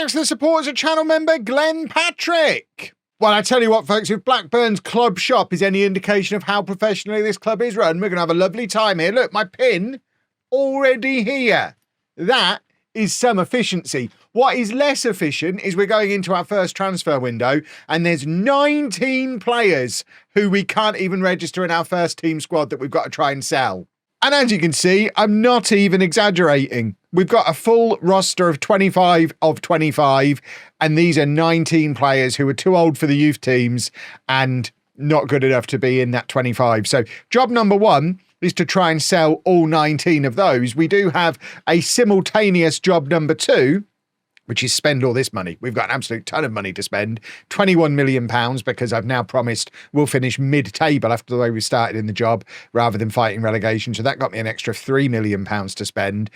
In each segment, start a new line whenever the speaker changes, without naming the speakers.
thanks to the support as a channel member, Glenn Patrick. Well, I tell you what, folks, if Blackburn's club shop is any indication of how professionally this club is run, we're going to have a lovely time here. Look, my pin already here. That is some efficiency. What is less efficient is we're going into our first transfer window and there's 19 players who we can't even register in our first team squad that we've got to try and sell. And as you can see, I'm not even exaggerating. We've got a full roster of 25 of 25, and these are 19 players who are too old for the youth teams and not good enough to be in that 25. So job number one is to try and sell all 19 of those. We do have a simultaneous job number two, which is spend all this money. We've got an absolute ton of money to spend, £21 million, because I've now promised we'll finish mid-table after the way we started in the job rather than fighting relegation. So that got me an extra £3 million to spend.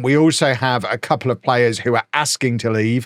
We also have a couple of players who are asking to leave.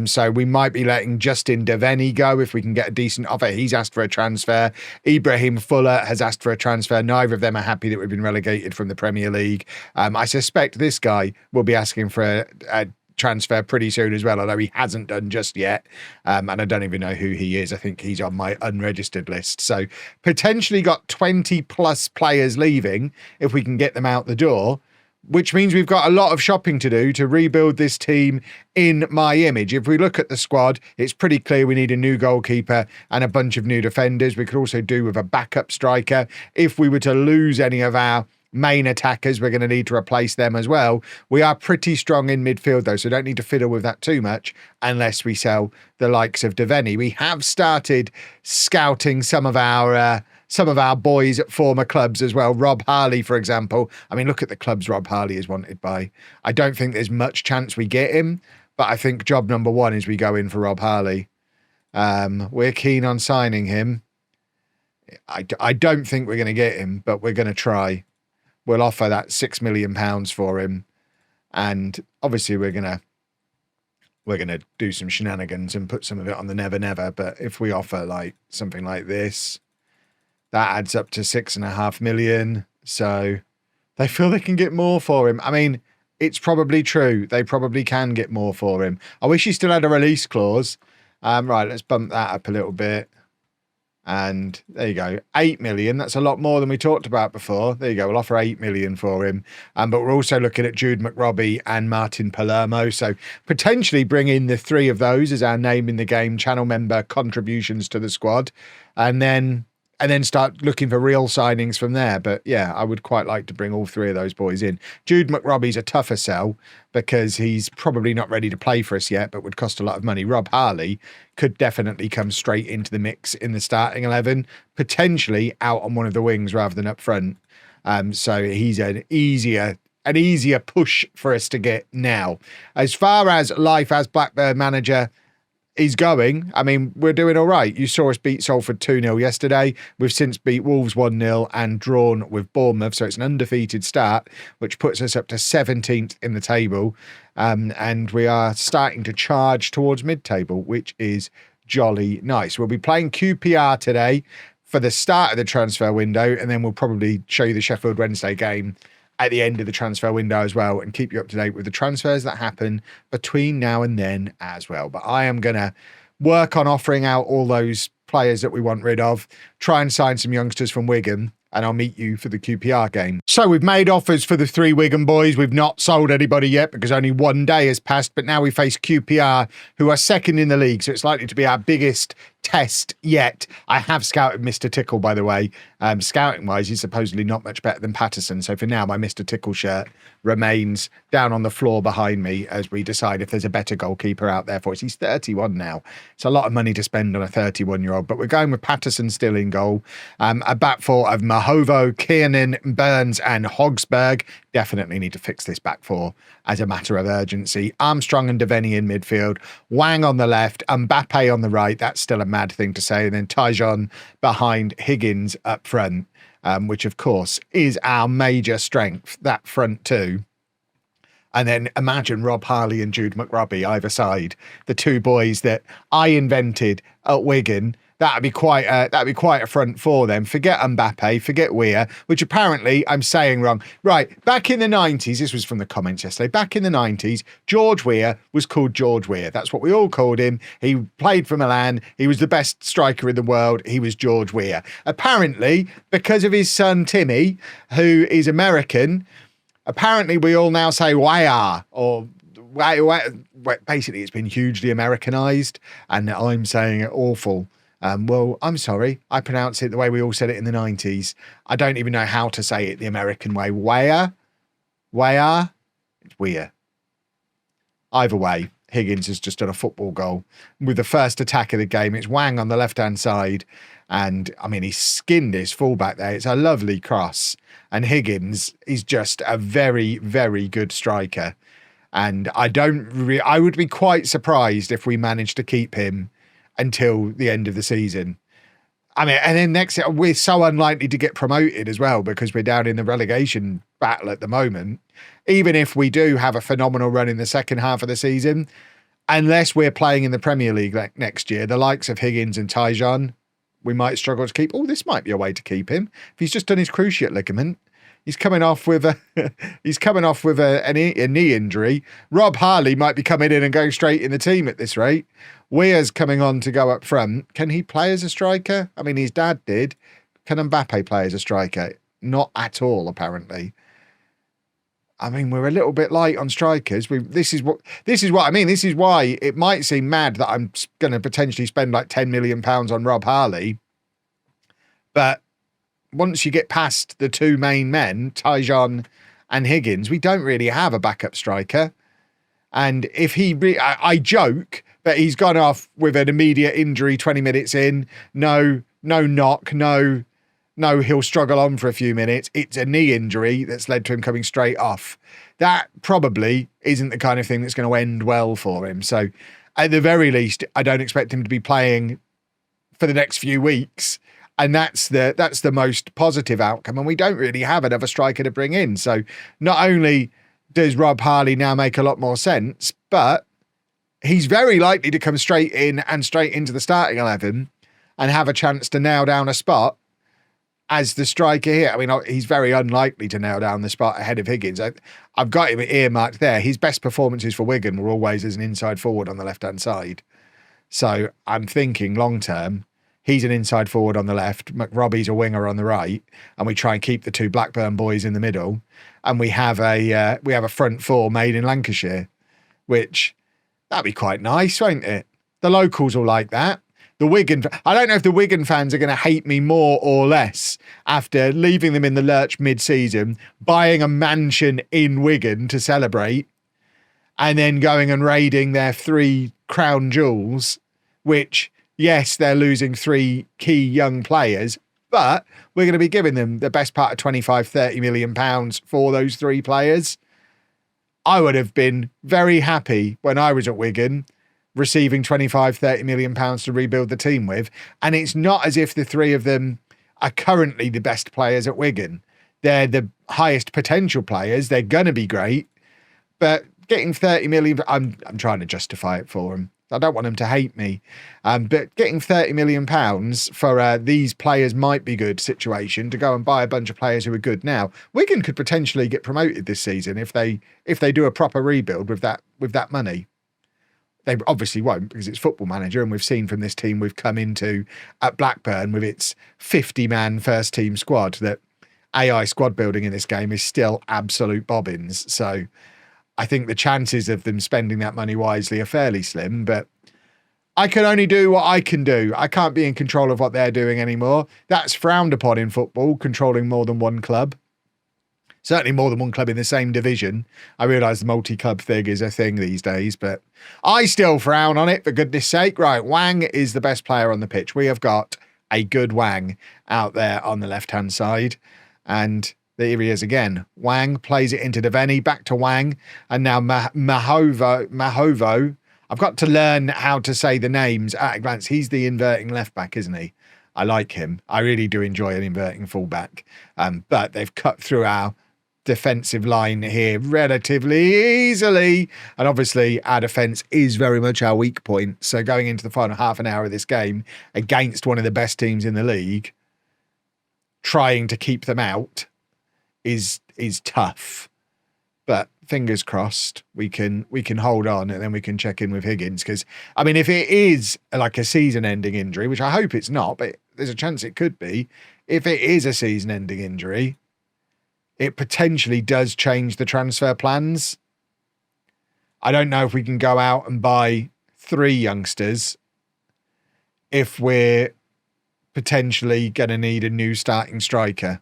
So we might be letting Justin Devaney go if we can get a decent offer. He's asked for a transfer. Ibrahim Fuller has asked for a transfer. Neither of them are happy that we've been relegated from the Premier League. I suspect this guy will be asking for a transfer pretty soon as well, although he hasn't done just yet, and I don't even know who he is. I think he's on my unregistered list. So potentially got 20 plus players leaving if we can get them out the door, which means we've got a lot of shopping to do to rebuild this team in my image. If we look at the squad, it's pretty clear we need a new goalkeeper and a bunch of new defenders. We could also do with a backup striker. If we were to lose any of our main attackers, we're going to need to replace them as well. We are pretty strong in midfield though, so don't need to fiddle with that too much unless we sell the likes of Devaney. We have started scouting some of our boys at former clubs as well. Rob Harley, for example. I mean, look at the clubs Rob Harley is wanted by. I don't think there's much chance we get him, but I think job number one is we go in for Rob Harley. We're keen on signing him. I don't think we're going to get him, but we're going to try. We'll offer that £6 million for him, and obviously we're gonna do some shenanigans and put some of it on the never never. But if we offer like something like this, that adds up to £6.5 million. So they feel they can get more for him. I mean, it's probably true. They probably can get more for him. I wish he still had a release clause. Right, let's bump that up a little bit. And there you go, 8 million. That's a lot more than we talked about before. There you go, we'll offer 8 million for him. But we're also looking at Jude McRobbie and Martin Palermo. So potentially bring in the three of those as our name in the game channel member contributions to the squad. And then start looking for real signings from there. But yeah, I would quite like to bring all three of those boys in. Jude McRobbie's a tougher sell because he's probably not ready to play for us yet, but would cost a lot of money. Rob Harley could definitely come straight into the mix in the starting 11, potentially out on one of the wings rather than up front. So he's an easier push for us to get now. As far as life as Blackburn manager is going, I mean, we're doing all right. You saw us beat Salford 2-0 yesterday. We've since beat Wolves 1-0 and drawn with Bournemouth. So it's an undefeated start, which puts us up to 17th in the table. And we are starting to charge towards mid-table, which is jolly nice. We'll be playing QPR today for the start of the transfer window, and then we'll probably show you the Sheffield Wednesday game at the end of the transfer window as well, and keep you up to date with the transfers that happen between now and then as well. But I am going to work on offering out all those players that we want rid of, try and sign some youngsters from Wigan, and I'll meet you for the QPR game. So we've made offers for the three Wigan boys. We've not sold anybody yet because only one day has passed, but now we face QPR, who are second in the league, so it's likely to be our biggest test yet. I have scouted Mr. Tickle, by the way. Scouting wise, he's supposedly not much better than Patterson. So for now, my Mr. Tickle shirt remains down on the floor behind me as we decide if there's a better goalkeeper out there for us. He's 31 now. It's a lot of money to spend on a 31-year-old, but we're going with Patterson still in goal. A back four of Mahovo, Kiernan, Burns and Hogsberg. Definitely need to fix this back four as a matter of urgency. Armstrong and Devaney in midfield. Wang on the left, Mbappe on the right. That's still a mad thing to say. And then Tyjon behind Higgins up front, which of course is our major strength, that front two. And then imagine Rob Harley and Jude McRobbie either side, the two boys that I invented at Wigan That'd be quite a front four then. Forget Mbappe, forget Weah, which apparently I'm saying wrong. Right, back in the 90s, this was from the comments yesterday, back in the 90s, George Weah was called George Weah. That's what we all called him. He played for Milan. He was the best striker in the world. He was George Weah. Apparently, because of his son Timmy, who is American, apparently we all now say Weah, or basically it's been hugely Americanized, and I'm saying it awful. Well, I'm sorry. I pronounce it the way we all said it in the 90s. I don't even know how to say it the American way. Weah? It's Weah. Either way, Higgins has just done a football goal. With the first attack of the game, it's Wang on the left-hand side. And, I mean, he skinned his fullback there. It's a lovely cross. And Higgins is just a very, very good striker. And I would be quite surprised if we managed to keep him until the end of the season. I mean, and then next year, we're so unlikely to get promoted as well because we're down in the relegation battle at the moment. Even if we do have a phenomenal run in the second half of the season, unless we're playing in the Premier League next year, the likes of Higgins and Tyjon, we might struggle to keep. Oh, this might be a way to keep him. If he's just done his cruciate ligament, he's coming off with a knee injury. Rob Harley might be coming in and going straight in the team at this rate. Weah's coming on to go up front. Can he play as a striker? I mean, his dad did. Can Mbappe play as a striker? Not at all, apparently. I mean, we're a little bit light on strikers. This is what I mean. This is why it might seem mad that I'm going to potentially spend like £10 million on Rob Harley. But once you get past the two main men, Tyjon and Higgins, we don't really have a backup striker. And if I joke that he's gone off with an immediate injury 20 minutes in, no knock, no, he'll struggle on for a few minutes. It's a knee injury that's led to him coming straight off. That probably isn't the kind of thing that's going to end well for him. So at the very least, I don't expect him to be playing for the next few weeks. And that's the most positive outcome. And we don't really have another striker to bring in. So not only does Rob Harley now make a lot more sense, but he's very likely to come straight in and straight into the starting 11 and have a chance to nail down a spot as the striker here. I mean, he's very unlikely to nail down the spot ahead of Higgins. I've got him earmarked there. His best performances for Wigan were always as an inside forward on the left-hand side. So I'm thinking long-term, he's an inside forward on the left, McRobbie's a winger on the right, and we try and keep the two Blackburn boys in the middle, and we have a front four made in Lancashire, which that'd be quite nice, won't it? The locals will like that. I don't know if the Wigan fans are going to hate me more or less after leaving them in the lurch mid-season, buying a mansion in Wigan to celebrate, and then going and raiding their 3 crown jewels, which, yes, they're losing 3 key young players, but we're going to be giving them the best part of 25-30 million pounds for those 3 players. I would have been very happy when I was at Wigan receiving 25-30 million pounds to rebuild the team with. And it's not as if the 3 of them are currently the best players at Wigan. They're the highest potential players. They're going to be great. But getting 30 million, I'm trying to justify it for them. I don't want them to hate me. But getting £30 million for these players might be good situation to go and buy a bunch of players who are good now. Wigan could potentially get promoted this season if they do a proper rebuild with that money. They obviously won't because it's Football Manager, and we've seen from this team we've come into at Blackburn with its 50-man first team squad that AI squad building in this game is still absolute bobbins. So I think the chances of them spending that money wisely are fairly slim, but I can only do what I can do. I can't be in control of what they're doing anymore. That's frowned upon in football, controlling more than one club. Certainly more than one club in the same division. I realise the multi-club thing is a thing these days, but I still frown on it, for goodness sake. Right, Wang is the best player on the pitch. We have got a good Wang out there on the left-hand side, and there he is again. Wang plays it into Devaney, back to Wang, and now Mahovo. I've got to learn how to say the names at a glance. He's the inverting left back, isn't he? I like him. I really do enjoy an inverting fullback. But they've cut through our defensive line here relatively easily. And obviously our defence is very much our weak point. So going into the final half an hour of this game against one of the best teams in the league, trying to keep them out is tough. But fingers crossed we can hold on, and then we can check in with Higgins. Because, I mean, if it is like a season-ending injury, which I hope it's not, but there's a chance it could be, if it is a season-ending injury, it potentially does change the transfer plans. I don't know if we can go out and buy 3 youngsters if we're potentially going to need a new starting striker.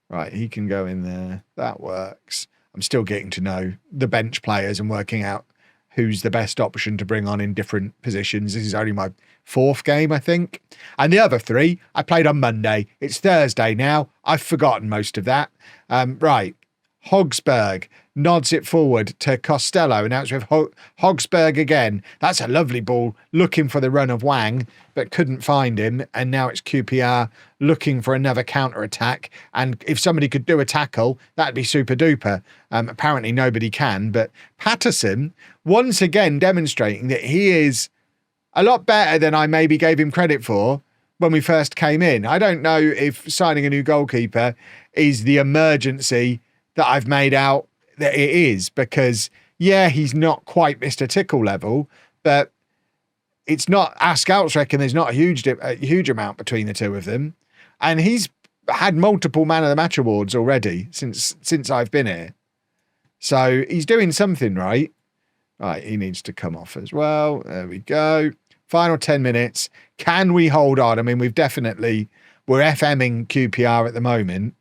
Right, he can go in there. That works. I'm still getting to know the bench players and working out who's the best option to bring on in different positions. This is only my 4th game, I think. And the other 3, I played on Monday. It's Thursday now. I've forgotten most of that. Right, Hogsberg nods it forward to Costello. Now it's with Hogsberg again. That's a lovely ball, looking for the run of Wang, but couldn't find him. And now it's QPR looking for another counter-attack. And if somebody could do a tackle, that'd be super duper. Apparently nobody can. But Patterson, once again demonstrating that he is a lot better than I maybe gave him credit for when we first came in. I don't know if signing a new goalkeeper is the emergency that I've made out that it is, because yeah, he's not quite Mr. Tickle level, but it's not, our scouts reckon there's not a huge amount between the two of them, and he's had multiple man of the match awards already since I've been here, so he's doing something right. Right, he needs to come off as well. There we go. Final 10 minutes. Can we hold on? I mean, we're FMing QPR at the moment,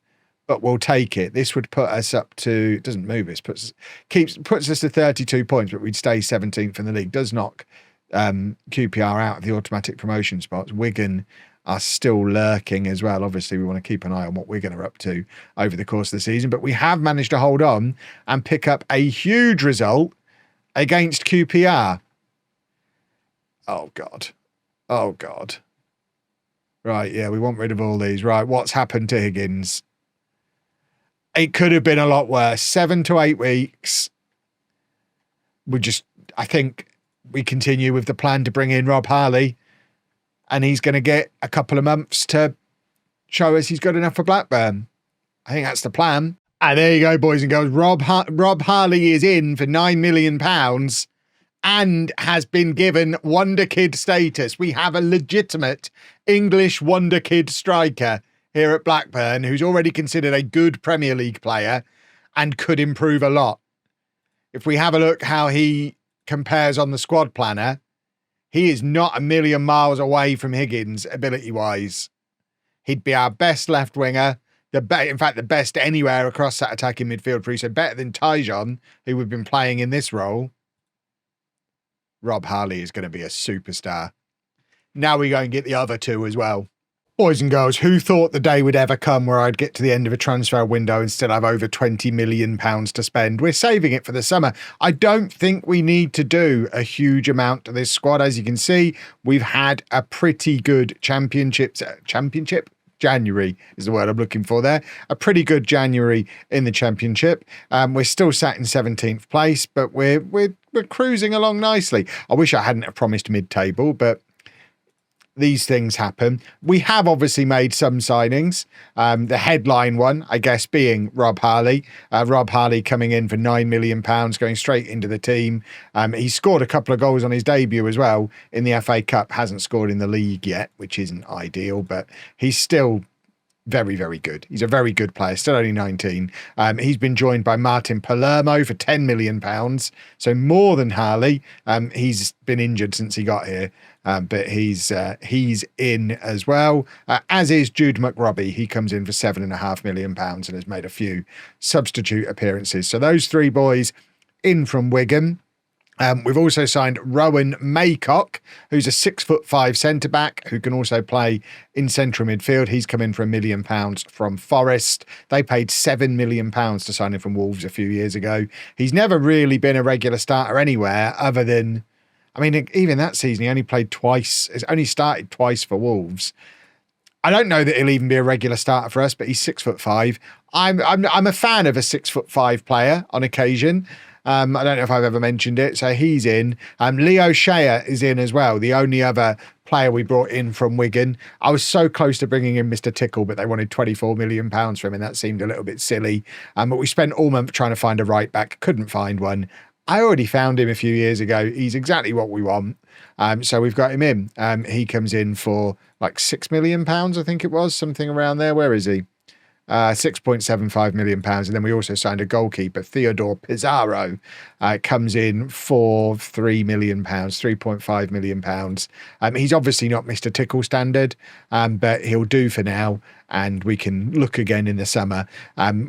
but we'll take it. This would put us up to, doesn't move us, puts us to 32 points, but we'd stay 17th in the league. Does knock QPR out of the automatic promotion spots. Wigan are still lurking as well. Obviously, we want to keep an eye on what Wigan are up to over the course of the season, but we have managed to hold on and pick up a huge result against QPR. Oh, God. Oh, God. Right, yeah, we want rid of all these. Right, what's happened to Higgins? It could have been a lot worse. 7 to 8 weeks. I think we continue with the plan to bring in Rob Harley, and he's going to get a couple of months to show us he's good enough for Blackburn. I think that's the plan. And there you go, boys and girls. Rob Harley is in for £9 million and has been given Wonder Kid status. We have a legitimate English Wonder Kid striker here at Blackburn, who's already considered a good Premier League player and could improve a lot. If we have a look how he compares on the squad planner, he is not a million miles away from Higgins ability-wise. He'd be our best left winger, in fact, the best anywhere across that attacking midfield for you, so better than Tyjon, who we've been playing in this role. Rob Harley is going to be a superstar. Now we go and get the other 2 as well. Boys and girls, who thought the day would ever come where I'd get to the end of a transfer window and still have over £20 million to spend? We're saving it for the summer. I don't think we need to do a huge amount to this squad. As you can see, we've had a pretty good championship? January is the word I'm looking for there. A pretty good January in the championship. We're still sat in 17th place, but we're cruising along nicely. I wish I hadn't have promised mid-table, but these things happen. We have obviously made some signings. The headline one, I guess, being Rob Harley. Rob Harley coming in for £9 million, going straight into the team. He scored a couple of goals on his debut as well in the FA Cup. Hasn't scored in the league yet, which isn't ideal, but he's still very, very good. He's a very good player, still only 19. He's been joined by Martin Palermo for £10 million, so more than Harley. He's been injured since he got here, but he's in as well, as is Jude McRobbie. He comes in for £7.5 million and has made a few substitute appearances. So those 3 boys in from Wigan. We've also signed Rowan Maycock, who's a 6'5" centre-back who can also play in central midfield. He's come in for £1 million from Forest. They paid £7 million to sign him from Wolves a few years ago. He's never really been a regular starter anywhere other than, I mean, even that season, he only played twice. He's only started twice for Wolves. I don't know that he'll even be a regular starter for us, but he's 6'5". I'm a fan of a 6'5" player on occasion. I don't know if I've ever mentioned it. So he's in. Leo Shea is in as well, the only other player we brought in from Wigan. I was so close to bringing in Mr. Tickle, but they wanted £24 million from him, and that seemed a little bit silly. But we spent all month trying to find a right back, couldn't find one. I already found him a few years ago. He's exactly what we want. So we've got him in. He comes in for like £6 million, I think it was, something around there. Where is he? £6.75 million. And then we also signed a goalkeeper, Theodore Pizarro, comes in for £3 million, £3.5 million. He's obviously not Mr. Tickle standard, but he'll do for now, and we can look again in the summer.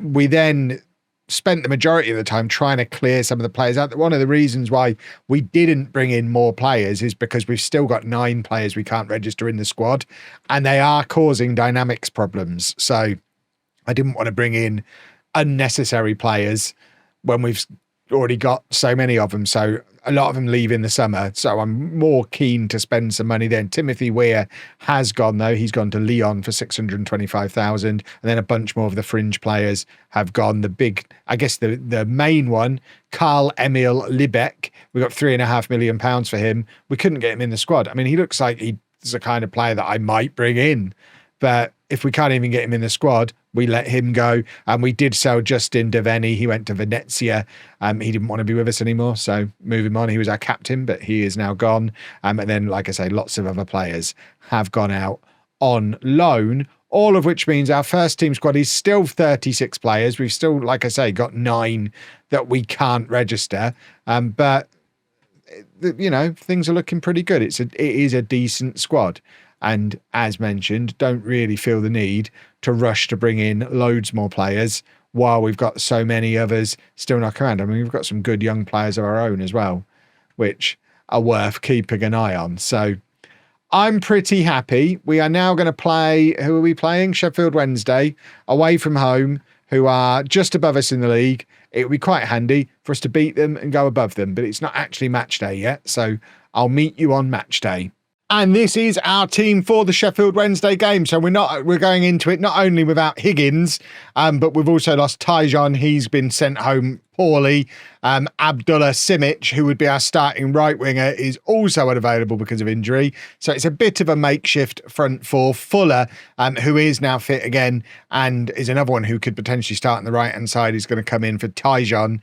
We then spent the majority of the time trying to clear some of the players out. One of the reasons why we didn't bring in more players is because we've still got 9 players we can't register in the squad, and they are causing dynamics problems. So I didn't want to bring in unnecessary players when we've already got so many of them. So a lot of them leave in the summer. So I'm more keen to spend some money then. Timothy Weir has gone, though. He's gone to Lyon for 625,000. And then a bunch more of the fringe players have gone. The big, I guess the main one, Carl Emil Libeck, we got £3.5 million for him. We couldn't get him in the squad. I mean, he looks like he's the kind of player that I might bring in. But if we can't even get him in the squad, we let him go. And we did sell Justin Devaney. He went to Venezia. He didn't want to be with us anymore, so move him on. He was our captain, but he is now gone. And then, like I say, lots of other players have gone out on loan, all of which means our first team squad is still 36 players. We've still, like I say, got 9 that we can't register. But, you know, things are looking pretty good. It is a decent squad. And as mentioned, don't really feel the need to rush to bring in loads more players while we've got so many others still knocking around. I mean, we've got some good young players of our own as well, which are worth keeping an eye on. So I'm pretty happy. We are now going to play, who are we playing? Sheffield Wednesday, away from home, who are just above us in the league. It would be quite handy for us to beat them and go above them, but it's not actually match day yet. So I'll meet you on match day. And this is our team for the Sheffield Wednesday game. So we're going into it not only without Higgins, but we've also lost Tyjon. He's been sent home poorly. Abdullah Simic, who would be our starting right winger, is also unavailable because of injury. So it's a bit of a makeshift front four. Fuller, who is now fit again and is another one who could potentially start on the right-hand side, is going to come in for Tyjon,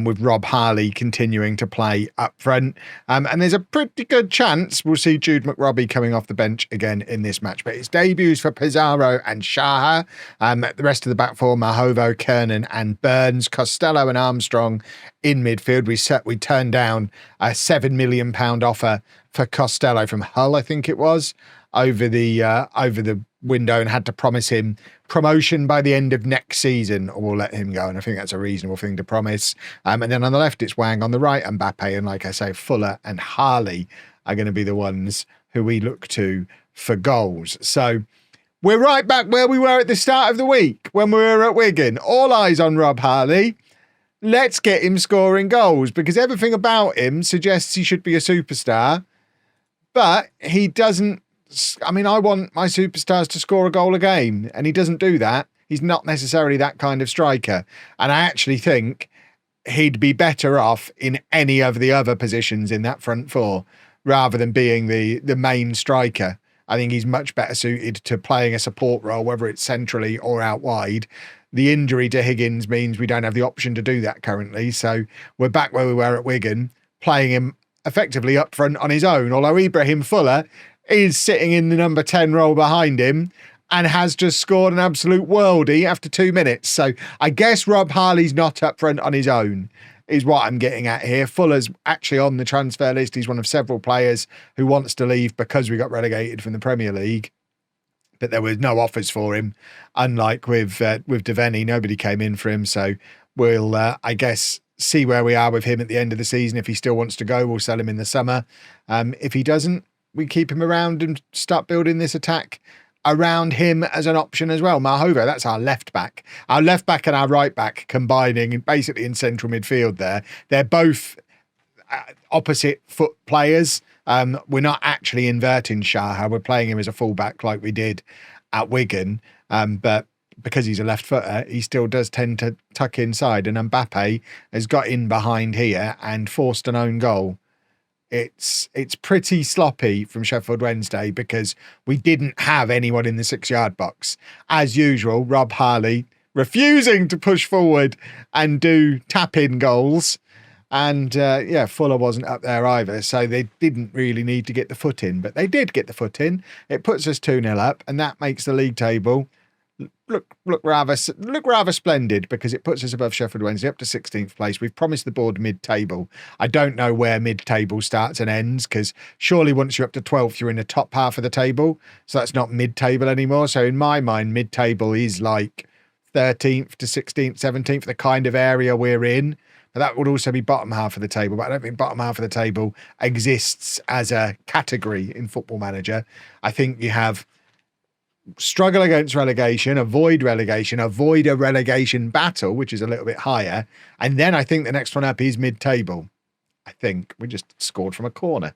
with Rob Harley continuing to play up front. And there's a pretty good chance we'll see Jude McRobbie coming off the bench again in this match. But it's debuts for Pizarro and Shaha. The rest of the back four, Mahovo, Kernan and Burns, Costello and Armstrong in midfield. We turned down a £7 million offer for Costello from Hull, I think it was, over the window, and had to promise him promotion by the end of next season, or we'll let him go. And I think that's a reasonable thing to promise. And then on the left, it's Wang. On the right, Mbappe. And like I say, Fuller and Harley are going to be the ones who we look to for goals. So we're right back where we were at the start of the week when we were at Wigan. All eyes on Rob Harley. Let's get him scoring goals, because everything about him suggests he should be a superstar, but he doesn't. I mean, I want my superstars to score a goal a game, and he doesn't do that. He's not necessarily that kind of striker. And I actually think he'd be better off in any of the other positions in that front four rather than being the main striker. I think he's much better suited to playing a support role, whether it's centrally or out wide. The injury to Higgins means we don't have the option to do that currently. So we're back where we were at Wigan, playing him effectively up front on his own, although Ibrahim Fuller is sitting in the number 10 role behind him and has just scored an absolute worldie after 2 minutes. So I guess Rob Harley's not up front on his own, is what I'm getting at here. Fuller's actually on the transfer list. He's one of several players who wants to leave because we got relegated from the Premier League, but there was no offers for him. Unlike with Devaney, nobody came in for him. So we'll, I guess, see where we are with him at the end of the season. If he still wants to go, we'll sell him in the summer. If he doesn't, we keep him around and start building this attack around him as an option as well. Mahovo, that's our left back. Our left back and our right back combining basically in central midfield there. They're both opposite foot players. We're not actually inverting Shaha. We're playing him as a fullback like we did at Wigan. But because he's a left footer, he still does tend to tuck inside, and Mbappe has got in behind here and forced an own goal. It's pretty sloppy from Sheffield Wednesday because we didn't have anyone in the 6-yard box. As usual, Rob Harley refusing to push forward and do tap-in goals. And yeah, Fuller wasn't up there either, so they didn't really need to get the foot in, but they did get the foot in. It puts us 2-0 up, and that makes the league table look rather splendid because it puts us above Sheffield Wednesday up to 16th place. We've promised the board mid-table. I don't know where mid-table starts and ends because surely once you're up to 12th, you're in the top half of the table, so that's not mid-table anymore. So in my mind, mid-table is like 13th to 16th, 17th, the kind of area we're in. But that would also be bottom half of the table. But I don't think bottom half of the table exists as a category in Football Manager. I think you have struggle against relegation, avoid relegation, avoid a relegation battle, which is a little bit higher. And then I think the next one up is mid-table. I think we just scored from a corner.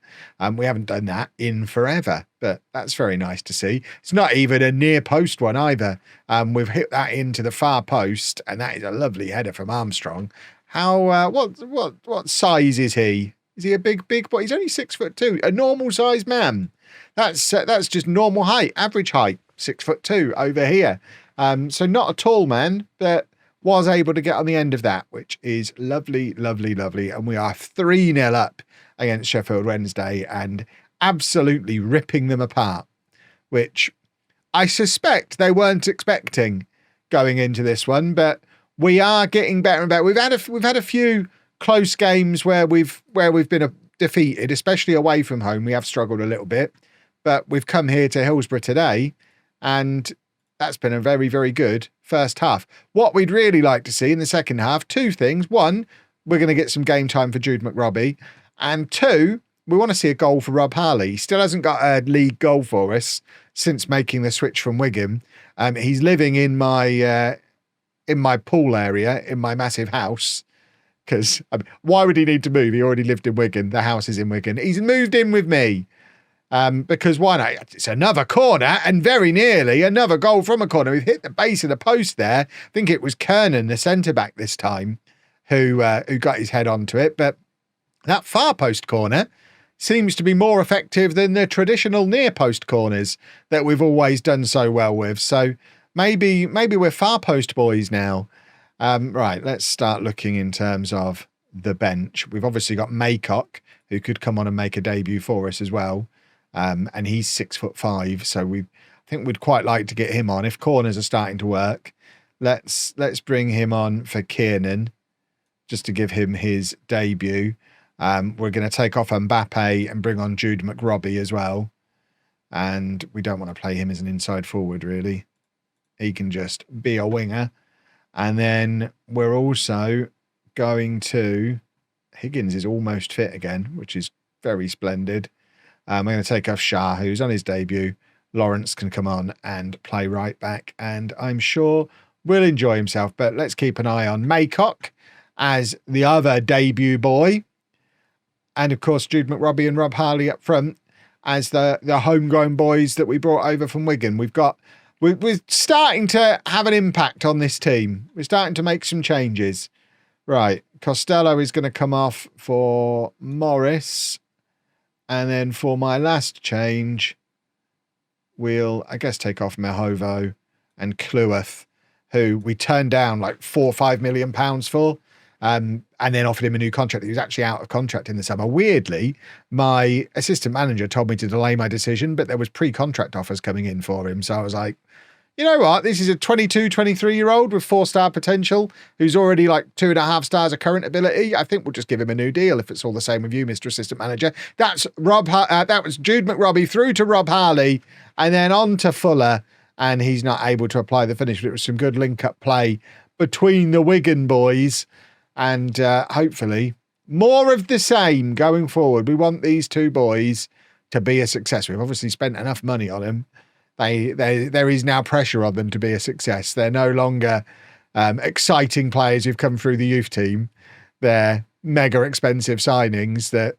We haven't done that in forever, but that's very nice to see. It's not even a near post one either. We've hit that into the far post, and that is a lovely header from Armstrong. How what size is he? Is he a big boy? He's only 6'2", a normal sized man. That's just normal height, average height, 6'2" over here. So not a tall man, but was able to get on the end of that, which is lovely, lovely, lovely. And we are 3-0 up against Sheffield Wednesday and absolutely ripping them apart, which I suspect they weren't expecting going into this one, but we are getting better and better. We've had a few close games where we've been defeated, especially away from home. We have struggled a little bit, but we've come here to Hillsborough today, and that's been a very, very good first half. What we'd really like to see in the second half, two things. One, we're going to get some game time for Jude McRobbie. And two, we want to see a goal for Rob Harley. He still hasn't got a league goal for us since making the switch from Wigan. He's living in my pool area, in my massive house. Because why would he need to move? He already lived in Wigan. The house is in Wigan. He's moved in with me. Because why not? It's another corner and very nearly another goal from a corner. We've hit the base of the post there. I think it was Kernan, the centre-back this time, who got his head onto it. But that far post corner seems to be more effective than the traditional near post corners that we've always done so well with. So maybe we're far post boys now. Right, let's start looking in terms of the bench. We've obviously got Maycock, who could come on and make a debut for us as well. And he's 6'5", so I think we'd quite like to get him on. If corners are starting to work, let's bring him on for Kiernan, just to give him his debut. We're going to take off Mbappe and bring on Jude McRobbie as well. And we don't want to play him as an inside forward, really. He can just be a winger. And then we're also going to... Higgins is almost fit again, which is very splendid. I'm going to take off Shah, who's on his debut. Lawrence can come on and play right back, and I'm sure will enjoy himself. But let's keep an eye on Maycock as the other debut boy. And, of course, Jude McRobbie and Rob Harley up front as the homegrown boys that we brought over from Wigan. We're starting to have an impact on this team. We're starting to make some changes. Right, Costello is going to come off for Morris. And then for my last change, we'll, I guess, take off Mehovo and Cleworth, who we turned down like £4 or £5 million for, and then offered him a new contract. He was actually out of contract in the summer. Weirdly, my assistant manager told me to delay my decision, but there was pre-contract offers coming in for him. So I was like, you know what? This is a 22, 23-year-old with 4-star potential who's already like 2.5 stars of current ability. I think we'll just give him a new deal if it's all the same with you, Mr. Assistant Manager. That was Jude McRobbie through to Rob Harley and then on to Fuller, and he's not able to apply the finish, but it was some good link-up play between the Wigan boys, and hopefully more of the same going forward. We want these two boys to be a success. We've obviously spent enough money on them. There is now pressure on them to be a success. They're no longer exciting players who've come through the youth team. They're mega expensive signings that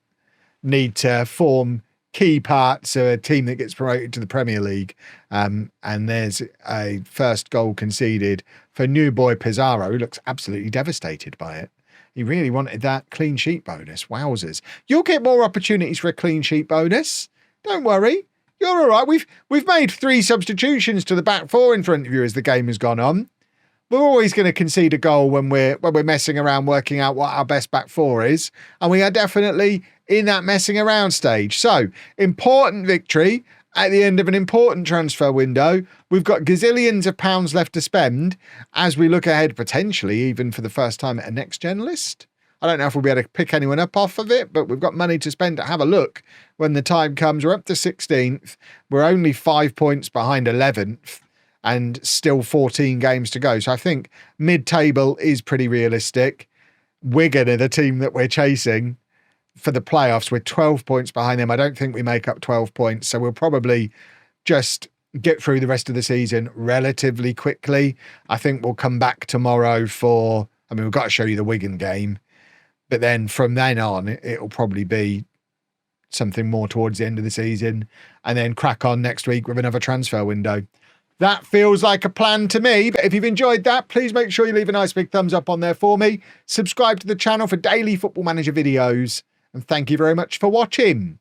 need to form key parts of a team that gets promoted to the Premier League. And there's a first goal conceded for new boy Pizarro, who looks absolutely devastated by it. He really wanted that clean sheet bonus. Wowzers. You'll get more opportunities for a clean sheet bonus. Don't worry. You're all right. We've made 3 substitutions to the back 4 in front of you as the game has gone on. We're always going to concede a goal when we're messing around working out what our best back 4 is. And we are definitely in that messing around stage. So, important victory at the end of an important transfer window. We've got gazillions of pounds left to spend as we look ahead, potentially even for the first time at a next-gen list. I don't know if we'll be able to pick anyone up off of it, but we've got money to spend to have a look when the time comes. We're up to 16th. We're only 5 points behind 11th and still 14 games to go. So I think mid-table is pretty realistic. Wigan are the team that we're chasing for the playoffs. We're 12 points behind them. I don't think we make up 12 points. So we'll probably just get through the rest of the season relatively quickly. I think we'll come back tomorrow for, we've got to show you the Wigan game. But then from then on, it'll probably be something more towards the end of the season and then crack on next week with another transfer window. That feels like a plan to me. But if you've enjoyed that, please make sure you leave a nice big thumbs up on there for me. Subscribe to the channel for daily Football Manager videos. And thank you very much for watching.